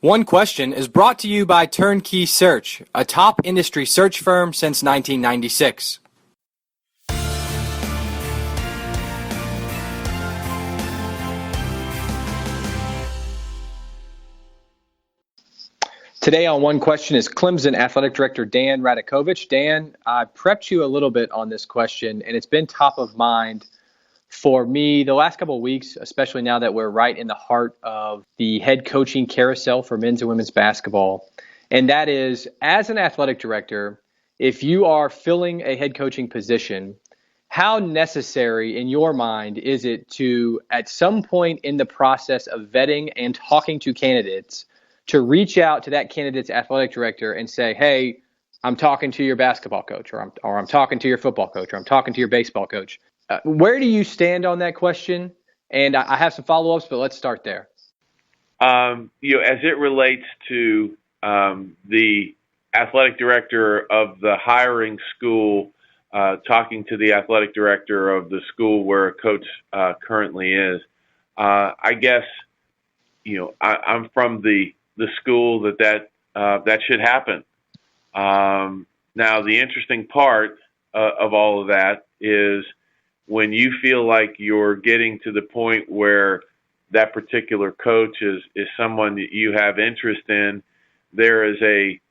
One Question is brought to you by Turnkey Search, a top industry search firm since 1996. Today on One Question is Clemson Athletic Director Dan Radakovich. Dan, I prepped you a little bit on this question, and it's been top of mind for me the last couple of weeks, especially now that we're right in the heart of the head coaching carousel for men's and women's basketball. And that is, as an athletic director, if you are filling a head coaching position, how necessary in your mind is it to, at some point in the process of vetting and talking to candidates, to reach out to that candidate's athletic director and say, hey, I'm talking to your basketball coach, or I'm talking to your football coach, or I'm talking to your baseball coach. Where do you stand on that question? And I have some follow-ups, but let's start there. As it relates to the athletic director of the hiring school talking to the athletic director of the school where a coach currently is, I guess, I'm from the school that should happen. Now, the interesting part of all of that is when you feel like you're getting to the point where that particular coach is someone that you have interest in, there is a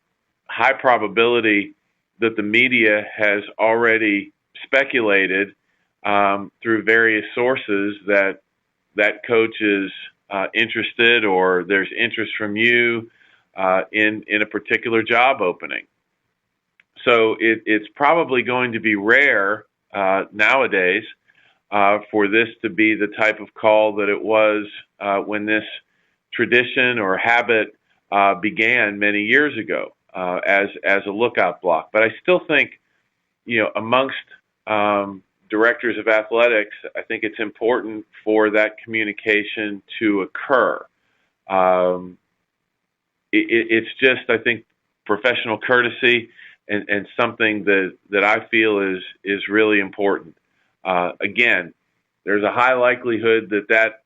high probability that the media has already speculated through various sources that coach is interested, or there's interest from you in a particular job opening. So it's probably going to be rare nowadays for this to be the type of call that it was when this tradition or habit began many years ago as a lookout block. But I still think, amongst directors of athletics, I think it's important for that communication to occur. It's just, I think, professional courtesy and something that I feel is really important. Again, there's a high likelihood that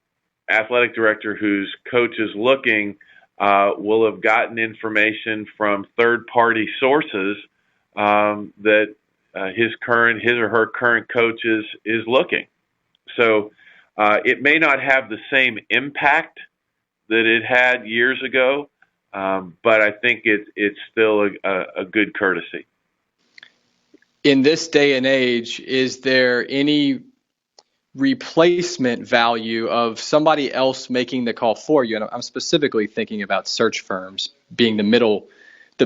athletic director whose coach is looking will have gotten information from third-party sources that his or her current coach is looking. So it may not have the same impact that it had years ago, but I think it's still a good courtesy. In this day and age, is there any replacement value of somebody else making the call for you? And I'm specifically thinking about search firms being the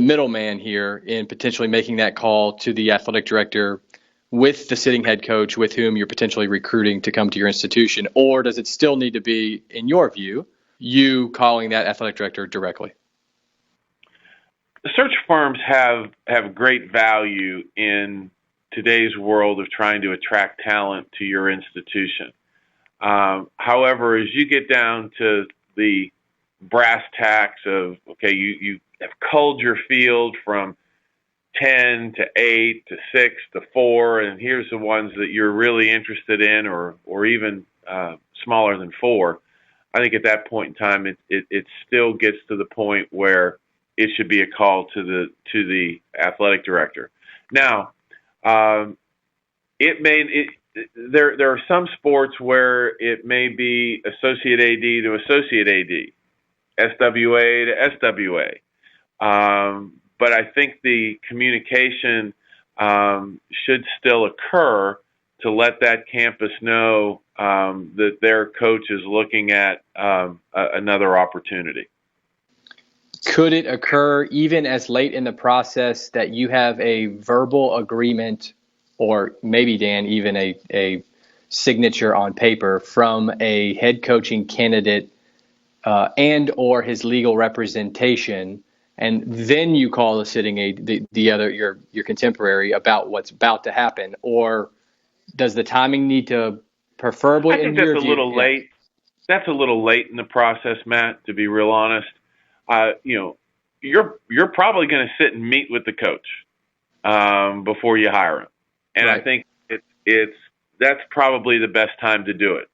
middleman here in potentially making that call to the athletic director with the sitting head coach with whom you're potentially recruiting to come to your institution? Or does it still need to be, in your view, you calling that athletic director directly? The search firms have great value in today's world of trying to attract talent to your institution. However, as you get down to the brass tacks of, okay, you have culled your field from 10 to 8 to 6 to 4, and here's the ones that you're really interested in, or even smaller than 4. I think at that point in time, it still gets to the point where it should be a call to the athletic director. Now, there are some sports where it may be associate AD to associate AD, SWA to SWA. But I think the communication should still occur to let that campus know that their coach is looking at another opportunity. Could it occur even as late in the process that you have a verbal agreement, or maybe, Dan, even a signature on paper from a head coaching candidate and or his legal representation, and then you call the sitting your contemporary about what's about to happen? Or does the timing need to preferably? I think that's a little late. That's a little late in the process, Matt, to be real honest. You're probably going to sit and meet with the coach before you hire him, and right. I think that's probably the best time to do it.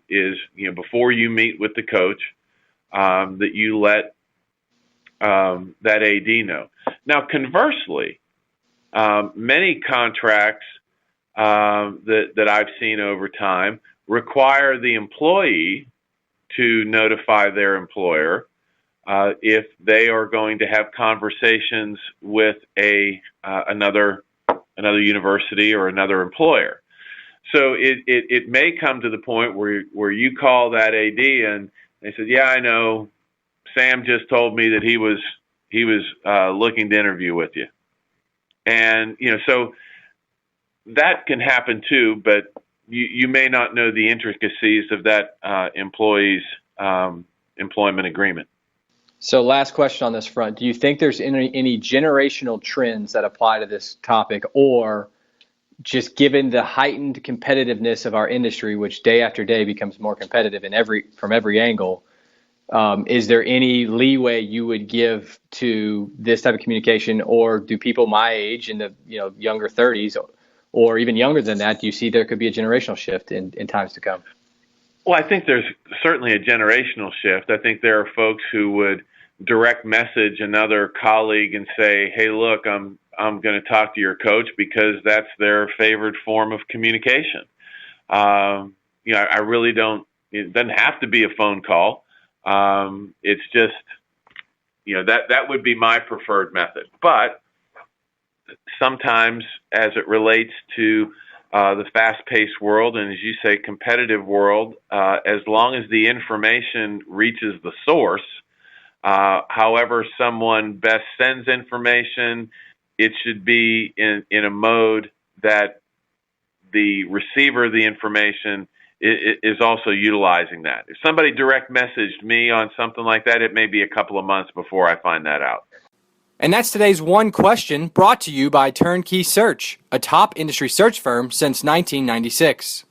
Is before you meet with the coach, that you let that AD know. Now, conversely, many contracts that I've seen over time require the employee to notify their employer if they are going to have conversations with another university or another employer. So it may come to the point where you call that AD and they said, "Yeah, I know. Sam just told me that he was looking to interview with you," and so that can happen too. But you may not know the intricacies of that employee's employment agreement. So last question on this front. Do you think there's any generational trends that apply to this topic, or just given the heightened competitiveness of our industry, which day after day becomes more competitive from every angle, is there any leeway you would give to this type of communication, or do people my age in the younger 30s or even younger than that, do you see there could be a generational shift in times to come? Well, I think there's certainly a generational shift. I think there are folks who would direct message another colleague and say, "Hey, look, I'm going to talk to your coach," because that's their favored form of communication. I really don't. It doesn't have to be a phone call. It's just, that would be my preferred method. But sometimes, as it relates to the fast-paced world, and as you say, competitive world, as long as the information reaches the source, however someone best sends information, it should be in a mode that the receiver of the information is also utilizing that. If somebody direct messaged me on something like that, it may be a couple of months before I find that out. And that's today's One Question, brought to you by Turnkey Search, a top industry search firm since 1996.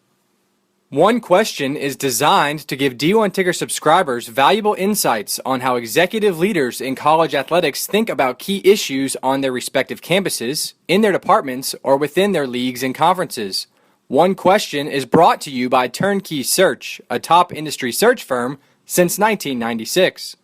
One Question is designed to give D1 Ticker subscribers valuable insights on how executive leaders in college athletics think about key issues on their respective campuses, in their departments, or within their leagues and conferences. One Question is brought to you by Turnkey Search, a top industry search firm since 1996.